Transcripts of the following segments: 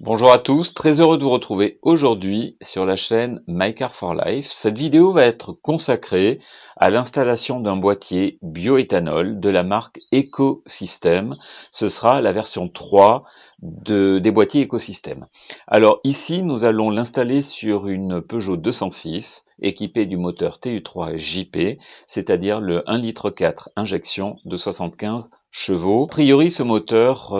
Bonjour à tous, très heureux de vous retrouver aujourd'hui sur la chaîne My Car for Life. Cette vidéo va être consacrée à l'installation d'un boîtier bioéthanol de la marque Ecosystem. Ce sera la version 3 des boîtiers Ecosystem. Alors ici, nous allons l'installer sur une Peugeot 206 équipée du moteur TU3 JP, c'est-à-dire le 1,4 litre injection de 75 chevaux. A priori, ce moteur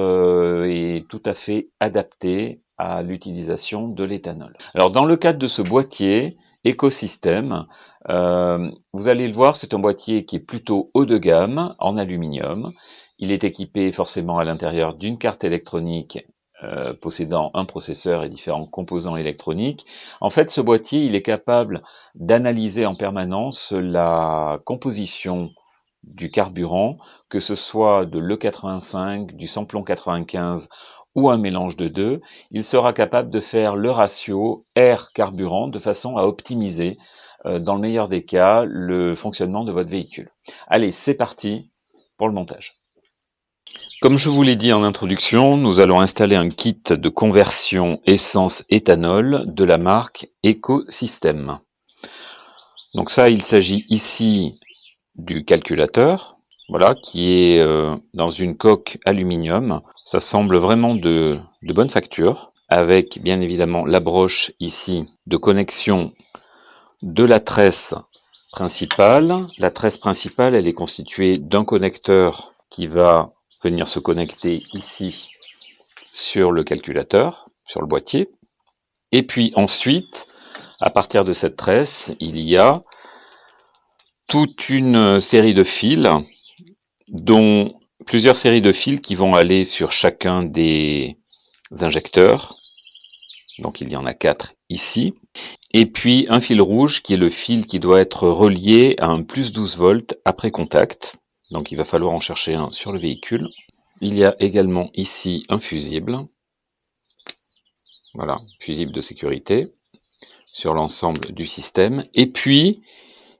est tout à fait adapté à l'utilisation de l'éthanol. Alors, dans le cadre de ce boîtier Ecosystem, vous allez le voir, c'est un boîtier qui est plutôt haut de gamme, en aluminium. Il est équipé forcément à l'intérieur d'une carte électronique possédant un processeur et différents composants électroniques. En fait, ce boîtier, il est capable d'analyser en permanence la composition du carburant, que ce soit de l'E85, du samplon 95 ou un mélange de deux. Il sera capable de faire le ratio air-carburant de façon à optimiser, dans le meilleur des cas, le fonctionnement de votre véhicule. Allez, c'est parti pour le montage. Comme je vous l'ai dit en introduction, nous allons installer un kit de conversion essence-éthanol de la marque Ecosystem. Donc ça, il s'agit ici du calculateur, voilà, qui est dans une coque aluminium. Ça semble vraiment de bonne facture, avec bien évidemment la broche ici de connexion de la tresse principale. La tresse principale, elle est constituée d'un connecteur qui va venir se connecter ici sur le calculateur, sur le boîtier. Et puis ensuite, à partir de cette tresse, il y a toute une série de fils, dont plusieurs séries de fils qui vont aller sur chacun des injecteurs. Donc il y en a 4 ici. Et puis un fil rouge qui est le fil qui doit être relié à un plus 12 volts après contact. Donc il va falloir en chercher un sur le véhicule. Il y a également ici un fusible. Voilà, fusible de sécurité sur l'ensemble du système. Et puis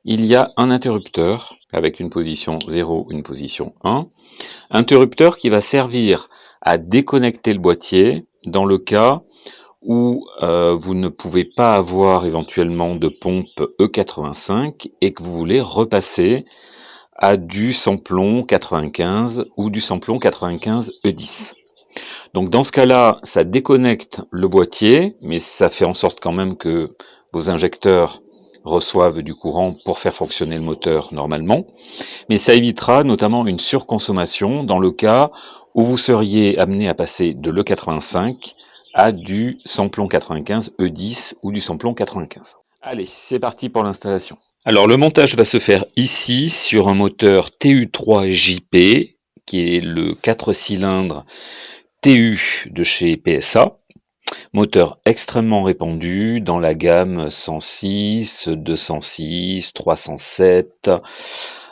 il y a un interrupteur avec une position 0, une position 1. Interrupteur qui va servir à déconnecter le boîtier dans le cas où vous ne pouvez pas avoir éventuellement de pompe E85 et que vous voulez repasser à du samplon 95 ou du samplon 95 E10. Donc dans ce cas-là, ça déconnecte le boîtier, mais ça fait en sorte quand même que vos injecteurs reçoivent du courant pour faire fonctionner le moteur normalement, mais ça évitera notamment une surconsommation dans le cas où vous seriez amené à passer de l'E85 à du samplon 95 E10 ou du samplon 95. Allez, c'est parti pour l'installation. Alors le montage va se faire ici sur un moteur TU3 JP, qui est le 4 cylindres TU de chez PSA. Moteur extrêmement répandu dans la gamme 106, 206, 307,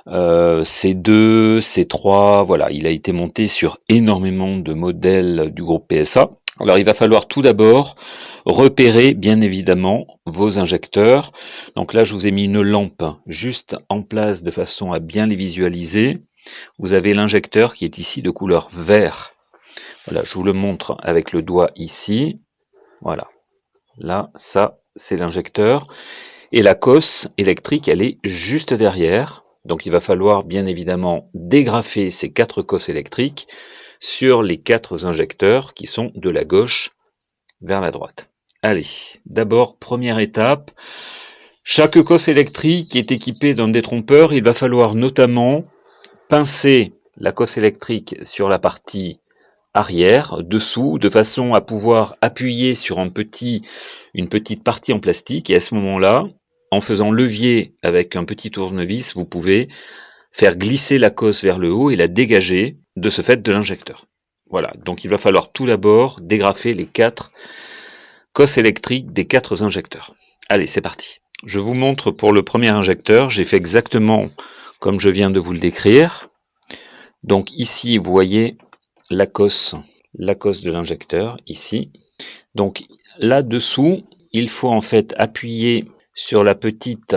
C2, C3, voilà, il a été monté sur énormément de modèles du groupe PSA. Alors il va falloir tout d'abord repérer bien évidemment vos injecteurs. Donc là je vous ai mis une lampe juste en place de façon à bien les visualiser. Vous avez l'injecteur qui est ici de couleur vert. Voilà, je vous le montre avec le doigt ici. Voilà, là, ça, c'est l'injecteur. Et la cosse électrique, elle est juste derrière. Donc il va falloir bien évidemment dégrafer ces 4 cosses électriques sur les 4 injecteurs qui sont de la gauche vers la droite. Allez, d'abord, première étape. Chaque cosse électrique est équipée d'un détrompeur. Il va falloir notamment pincer la cosse électrique sur la partie arrière, dessous, de façon à pouvoir appuyer sur une petite partie en plastique, et à ce moment-là, en faisant levier avec un petit tournevis, vous pouvez faire glisser la cosse vers le haut et la dégager de ce fait de l'injecteur. Voilà, donc il va falloir tout d'abord dégrafer les 4 cosses électriques des 4 injecteurs. Allez, c'est parti. Je vous montre pour le premier injecteur, j'ai fait exactement comme je viens de vous le décrire. Donc ici, vous voyez la cosse de l'injecteur, ici. Donc là-dessous, il faut en fait appuyer sur la petite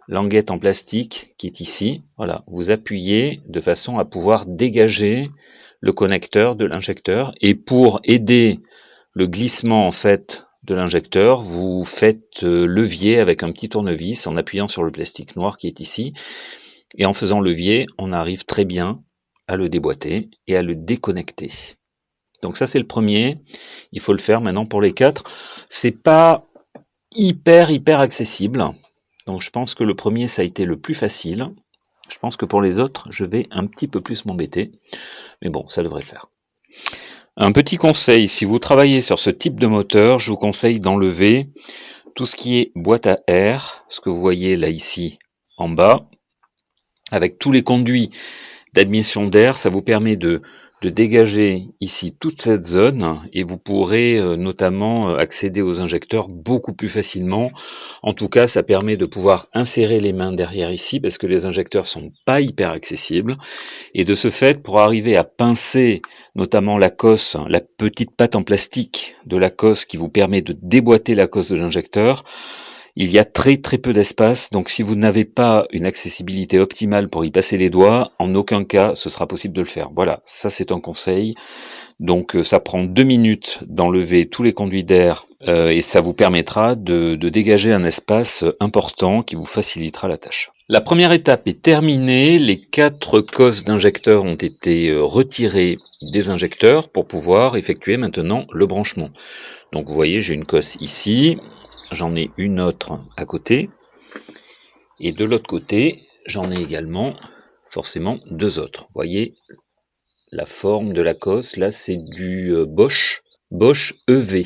languette en plastique qui est ici. Voilà, vous appuyez de façon à pouvoir dégager le connecteur de l'injecteur. Et pour aider le glissement en fait de l'injecteur, vous faites levier avec un petit tournevis en appuyant sur le plastique noir qui est ici. Et en faisant levier, on arrive très bien à le déboîter et à le déconnecter. Donc ça c'est le premier, il faut le faire maintenant pour les 4. C'est pas hyper accessible, donc je pense que le premier ça a été le plus facile. Je pense que pour les autres, je vais un petit peu plus m'embêter, mais bon, ça devrait le faire. Un petit conseil, si vous travaillez sur ce type de moteur, je vous conseille d'enlever tout ce qui est boîte à air, ce que vous voyez là ici en bas, avec tous les conduits d'admission d'air, ça vous permet de dégager ici toute cette zone et vous pourrez notamment accéder aux injecteurs beaucoup plus facilement. En tout cas, ça permet de pouvoir insérer les mains derrière ici parce que les injecteurs sont pas hyper accessibles. Et de ce fait, pour arriver à pincer notamment la cosse, la petite patte en plastique de la cosse qui vous permet de déboîter la cosse de l'injecteur, il y a très peu d'espace, donc si vous n'avez pas une accessibilité optimale pour y passer les doigts, en aucun cas ce sera possible de le faire. Voilà, ça c'est un conseil. Donc ça prend 2 minutes d'enlever tous les conduits d'air et ça vous permettra de dégager un espace important qui vous facilitera la tâche. La première étape est terminée, les 4 cosses d'injecteurs ont été retirées des injecteurs pour pouvoir effectuer maintenant le branchement. Donc vous voyez, j'ai une cosse ici. J'en ai une autre à côté, et de l'autre côté, j'en ai également forcément 2 autres. Vous voyez la forme de la cosse, là c'est du Bosch EV.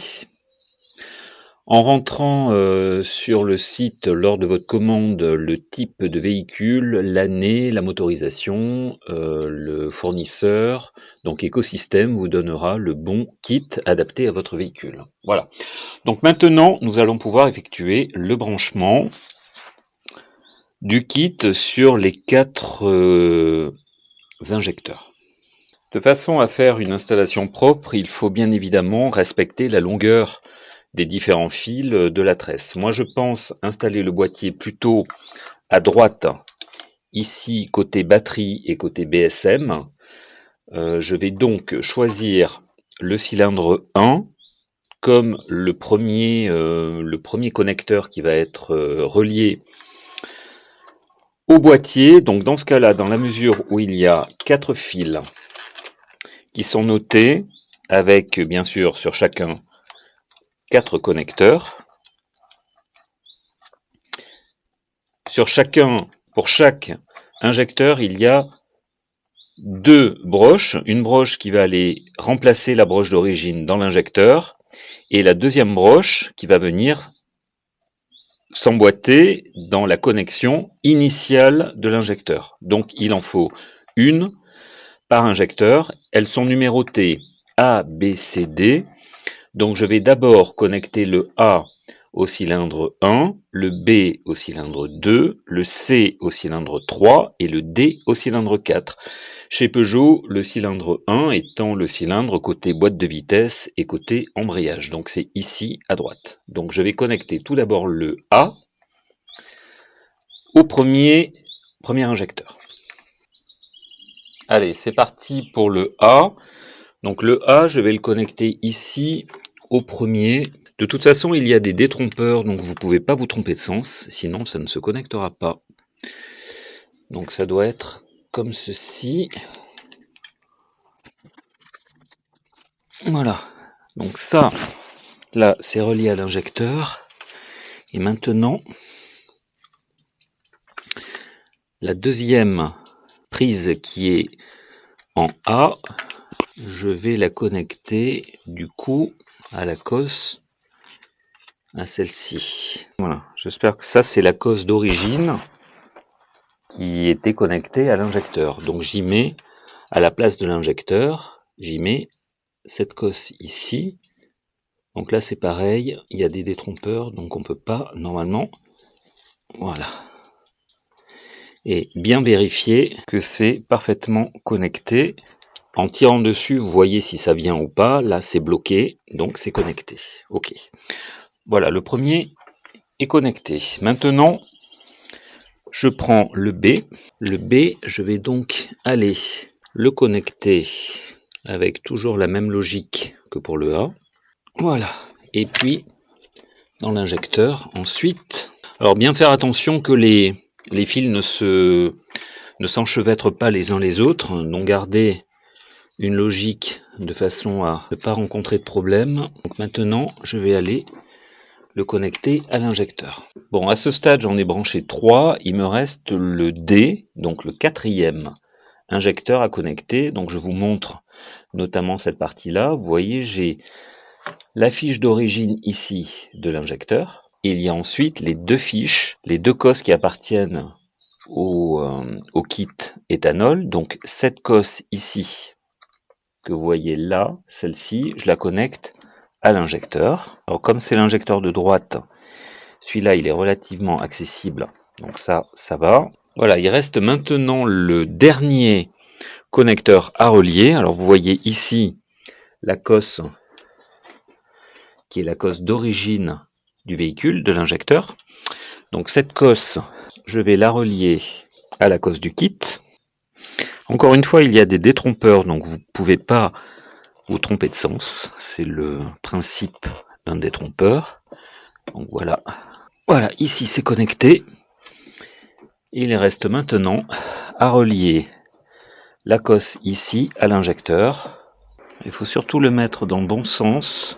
En rentrant sur le site lors de votre commande, le type de véhicule, l'année, la motorisation, le fournisseur, donc Ecosystem vous donnera le bon kit adapté à votre véhicule. Voilà. Donc maintenant, nous allons pouvoir effectuer le branchement du kit sur les 4 injecteurs. De façon à faire une installation propre, il faut bien évidemment respecter la longueur des différents fils de la tresse. Moi, je pense installer le boîtier plutôt à droite, ici côté batterie et côté BSM. Je vais donc choisir le cylindre 1 comme le premier connecteur qui va être relié au boîtier. Donc dans ce cas-là, dans la mesure où il y a 4 fils qui sont notés, avec bien sûr sur chacun 4 connecteurs. Pour chaque injecteur, il y a 2 broches. Une broche qui va aller remplacer la broche d'origine dans l'injecteur, et la deuxième broche qui va venir s'emboîter dans la connexion initiale de l'injecteur. Donc il en faut une par injecteur. Elles sont numérotées A, B, C, D. Donc je vais d'abord connecter le A au cylindre 1, le B au cylindre 2, le C au cylindre 3 et le D au cylindre 4. Chez Peugeot, le cylindre 1 étant le cylindre côté boîte de vitesse et côté embrayage. Donc c'est ici à droite. Donc je vais connecter tout d'abord le A au premier injecteur. Allez, c'est parti pour le A. Donc le A, je vais le connecter ici au premier. De toute façon, il y a des détrompeurs, donc vous ne pouvez pas vous tromper de sens, sinon ça ne se connectera pas. Donc ça doit être comme ceci. Voilà. Donc ça, là, c'est relié à l'injecteur. Et maintenant, la deuxième prise qui est en A, je vais la connecter du coup à la cosse, à celle-ci. Voilà, j'espère que ça c'est la cosse d'origine qui était connectée à l'injecteur. Donc j'y mets, à la place de l'injecteur, j'y mets cette cosse ici. Donc là c'est pareil, il y a des détrompeurs, donc on peut pas normalement. Voilà. Et bien vérifier que c'est parfaitement connecté. En tirant dessus, vous voyez si ça vient ou pas. Là c'est bloqué, donc c'est connecté. Ok. Voilà, le premier est connecté. Maintenant, je prends le B. Le B, je vais donc aller le connecter avec toujours la même logique que pour le A. Voilà. Et puis, dans l'injecteur, ensuite... Alors, bien faire attention que les fils ne s'enchevêtrent pas les uns les autres, donc garder une logique de façon à ne pas rencontrer de problème. Donc maintenant, je vais aller le connecter à l'injecteur. Bon, à ce stade, j'en ai branché 3. Il me reste le D, donc le 4e injecteur à connecter. Donc je vous montre notamment cette partie-là. Vous voyez, j'ai la fiche d'origine ici de l'injecteur. Il y a ensuite les 2 fiches, les 2 cosses qui appartiennent au kit éthanol. Donc cette cosse ici, que vous voyez là, celle-ci, je la connecte à l'injecteur. Alors comme c'est l'injecteur de droite, celui-là il est relativement accessible, donc ça va. Voilà, il reste maintenant le dernier connecteur à relier. Alors vous voyez ici la cosse qui est la cosse d'origine du véhicule, de l'injecteur. Donc cette cosse, je vais la relier à la cosse du kit. Encore une fois, il y a des détrompeurs, donc vous ne pouvez pas vous tromper de sens. C'est le principe d'un détrompeur. Donc voilà. Voilà, ici c'est connecté. Il reste maintenant à relier la cosse ici à l'injecteur. Il faut surtout le mettre dans le bon sens.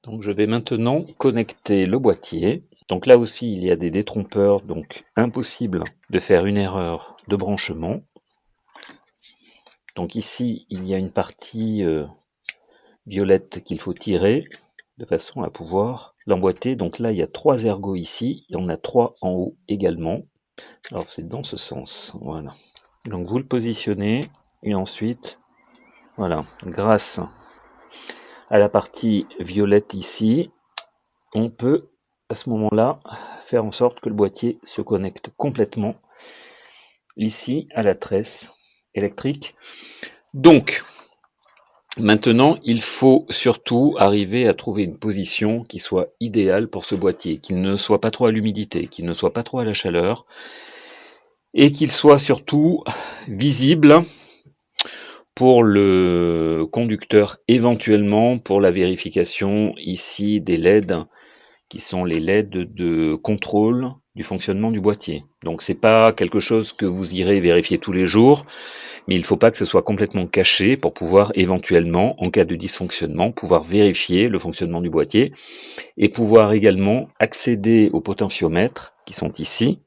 Donc je vais maintenant connecter le boîtier. Donc là aussi il y a des détrompeurs, donc impossible de faire une erreur de branchement. Donc ici il y a une partie violette qu'il faut tirer de façon à pouvoir l'emboîter. Donc là il y a 3 ergots ici, il y en a 3 en haut également. Alors c'est dans ce sens, voilà. Donc vous le positionnez et ensuite, voilà, grâce à la partie violette ici, on peut à ce moment-là faire en sorte que le boîtier se connecte complètement ici à la tresse électrique. Donc maintenant il faut surtout arriver à trouver une position qui soit idéale pour ce boîtier, qu'il ne soit pas trop à l'humidité, qu'il ne soit pas trop à la chaleur et qu'il soit surtout visible pour le conducteur, éventuellement pour la vérification ici des LED qui sont les LED de contrôle du fonctionnement du boîtier. Donc c'est pas quelque chose que vous irez vérifier tous les jours, mais il ne faut pas que ce soit complètement caché pour pouvoir éventuellement, en cas de dysfonctionnement, pouvoir vérifier le fonctionnement du boîtier et pouvoir également accéder aux potentiomètres qui sont ici,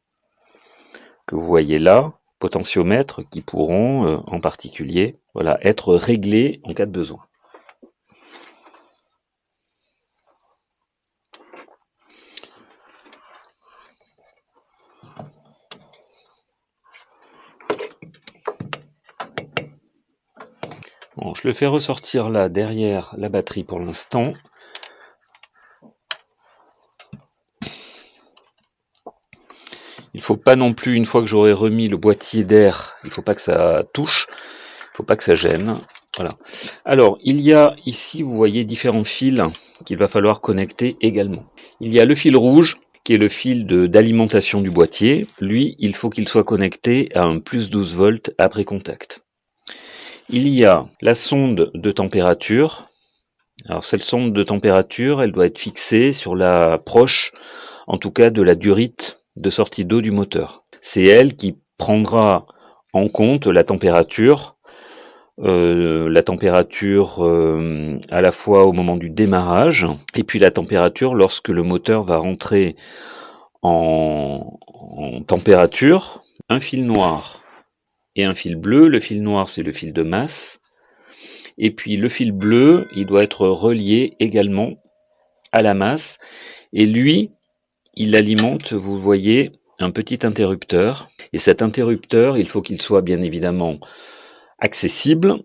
que vous voyez là, potentiomètres qui pourront en particulier être réglés en cas de besoin. Bon, je le fais ressortir là derrière la batterie pour l'instant. Il ne faut pas non plus, une fois que j'aurai remis le boîtier d'air, il ne faut pas que ça touche, il ne faut pas que ça gêne. Voilà. Alors, il y a ici, vous voyez, différents fils qu'il va falloir connecter également. Il y a le fil rouge, qui est le fil d'alimentation du boîtier. Lui, il faut qu'il soit connecté à un plus 12 volts après contact. Il y a la sonde de température. Alors, cette sonde de température, elle doit être fixée sur la proche, en tout cas, de la durite de sortie d'eau du moteur. C'est elle qui prendra en compte la température à la fois au moment du démarrage et puis la température lorsque le moteur va rentrer en température. Un fil noir et un fil bleu. Le fil noir, c'est le fil de masse. Et puis le fil bleu, il doit être relié également à la masse. Et lui, il alimente, vous voyez, un petit interrupteur. Et cet interrupteur, il faut qu'il soit bien évidemment accessible.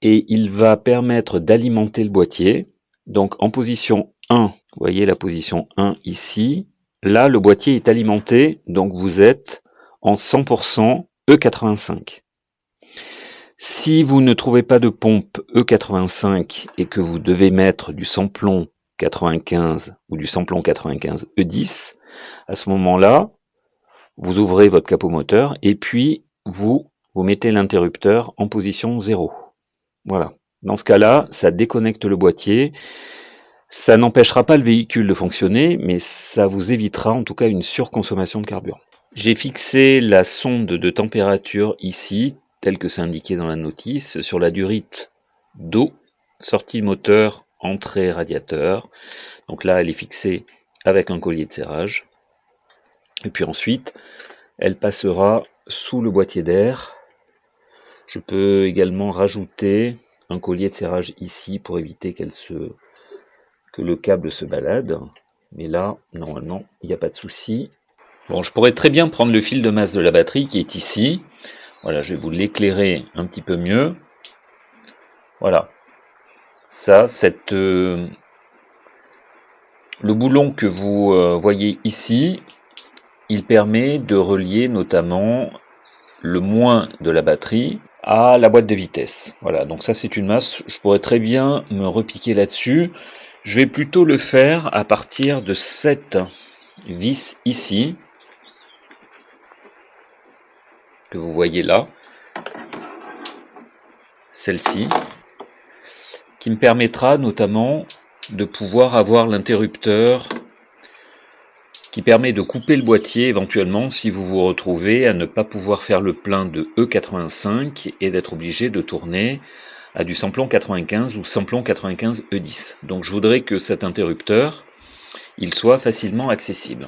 Et il va permettre d'alimenter le boîtier. Donc en position 1, vous voyez la position 1 ici. Là, le boîtier est alimenté, donc vous êtes en 100% E85. Si vous ne trouvez pas de pompe E85 et que vous devez mettre du samplon 95 ou du samplon 95 E10, à ce moment-là, vous ouvrez votre capot moteur et puis vous mettez l'interrupteur en position 0. Voilà. Dans ce cas-là, ça déconnecte le boîtier. Ça n'empêchera pas le véhicule de fonctionner, mais ça vous évitera en tout cas une surconsommation de carburant. J'ai fixé la sonde de température ici, telle que c'est indiqué dans la notice, sur la durite d'eau, sortie moteur, entrée radiateur. Donc là, elle est fixée avec un collier de serrage. Et puis ensuite, elle passera sous le boîtier d'air. Je peux également rajouter un collier de serrage ici pour éviter que le câble se balade. Mais là, normalement, il n'y a pas de souci. Bon, je pourrais très bien prendre le fil de masse de la batterie qui est ici. Voilà, je vais vous l'éclairer un petit peu mieux. Voilà. Ça, le boulon que vous voyez ici, il permet de relier notamment le moins de la batterie à la boîte de vitesse. Voilà, donc ça c'est une masse, je pourrais très bien me repiquer là-dessus. Je vais plutôt le faire à partir de cette vis ici, que vous voyez là, celle-ci, qui me permettra notamment de pouvoir avoir l'interrupteur qui permet de couper le boîtier éventuellement si vous vous retrouvez à ne pas pouvoir faire le plein de E85 et d'être obligé de tourner à du samplon 95 ou samplon 95 E10. Donc je voudrais que cet interrupteur, il soit facilement accessible.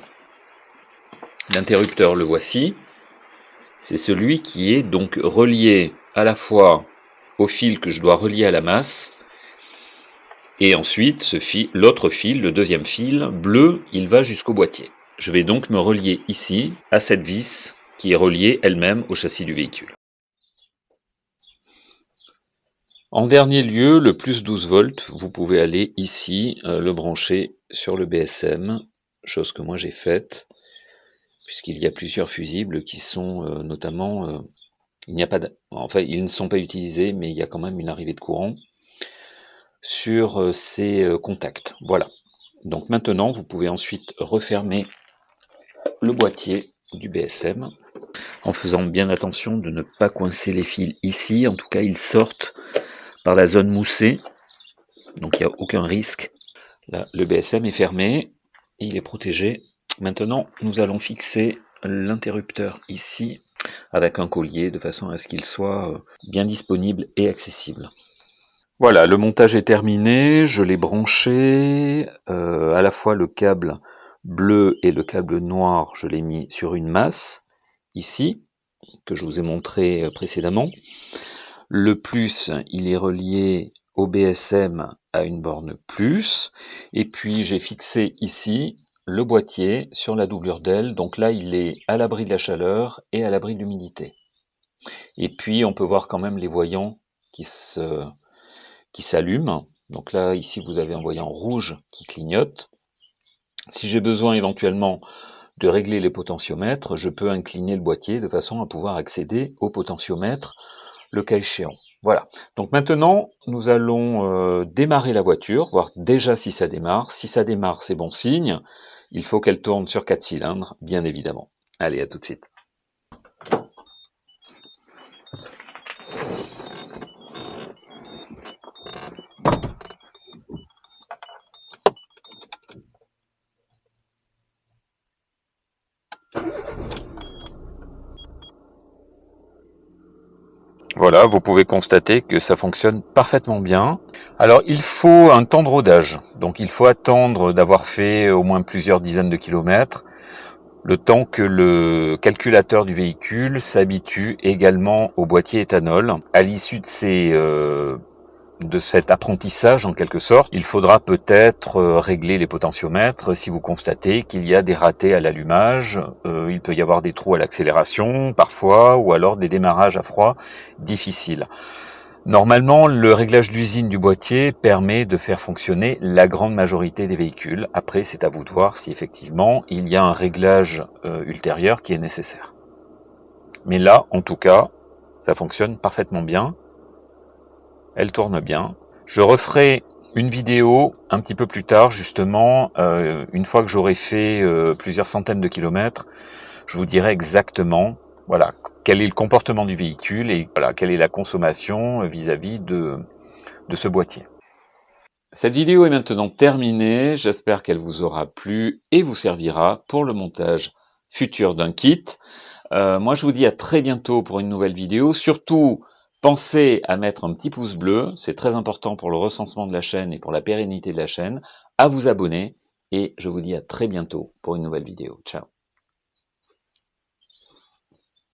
L'interrupteur, le voici. C'est celui qui est donc relié à la fois au fil que je dois relier à la masse, et ensuite l'autre fil, le deuxième fil, bleu, il va jusqu'au boîtier. Je vais donc me relier ici à cette vis qui est reliée elle-même au châssis du véhicule. En dernier lieu, le plus 12 volts, vous pouvez aller ici le brancher sur le BSM, chose que moi j'ai faite, puisqu'il y a plusieurs fusibles qui sont notamment... enfin, ils ne sont pas utilisés, mais il y a quand même une arrivée de courant sur ces contacts. Voilà. Donc maintenant, vous pouvez ensuite refermer le boîtier du BSM en faisant bien attention de ne pas coincer les fils ici. En tout cas, ils sortent par la zone moussée, donc il n'y a aucun risque. Là, le BSM est fermé, il est protégé. Maintenant, nous allons fixer l'interrupteur ici avec un collier de façon à ce qu'il soit bien disponible et accessible. Voilà, le montage est terminé, je l'ai branché, à la fois le câble bleu et le câble noir, je l'ai mis sur une masse, ici, que je vous ai montré précédemment. Le plus, il est relié au BSM à une borne plus, et puis j'ai fixé ici le boîtier sur la doublure d'aile, donc là il est à l'abri de la chaleur et à l'abri de l'humidité. Et puis on peut voir quand même les voyants qui s'allument. Donc là, ici, vous avez un voyant rouge qui clignote. Si j'ai besoin éventuellement de régler les potentiomètres, je peux incliner le boîtier de façon à pouvoir accéder au potentiomètre le cas échéant. Voilà. Donc maintenant, nous allons démarrer la voiture, voir déjà si ça démarre. Si ça démarre, c'est bon signe. Il faut qu'elle tourne sur 4 cylindres, bien évidemment. Allez, à tout de suite. Voilà, vous pouvez constater que ça fonctionne parfaitement bien. Alors, il faut un temps de rodage. Donc, il faut attendre d'avoir fait au moins plusieurs dizaines de kilomètres, le temps que le calculateur du véhicule s'habitue également au boîtier éthanol. À l'issue de cet apprentissage, en quelque sorte, il faudra peut-être régler les potentiomètres si vous constatez qu'il y a des ratés à l'allumage, il peut y avoir des trous à l'accélération parfois, ou alors des démarrages à froid difficiles. Normalement, le réglage d'usine du boîtier permet de faire fonctionner la grande majorité des véhicules. Après, c'est à vous de voir si effectivement il y a un réglage ultérieur qui est nécessaire. Mais là, en tout cas, ça fonctionne parfaitement bien. Elle tourne bien. Je referai une vidéo un petit peu plus tard, justement, une fois que j'aurai fait plusieurs centaines de kilomètres, je vous dirai exactement, quel est le comportement du véhicule et quelle est la consommation vis-à-vis de ce boîtier. Cette vidéo est maintenant terminée, j'espère qu'elle vous aura plu et vous servira pour le montage futur d'un kit. Moi je vous dis à très bientôt pour une nouvelle vidéo. Surtout, pensez à mettre un petit pouce bleu, c'est très important pour le recensement de la chaîne et pour la pérennité de la chaîne, à vous abonner, et je vous dis à très bientôt pour une nouvelle vidéo. Ciao.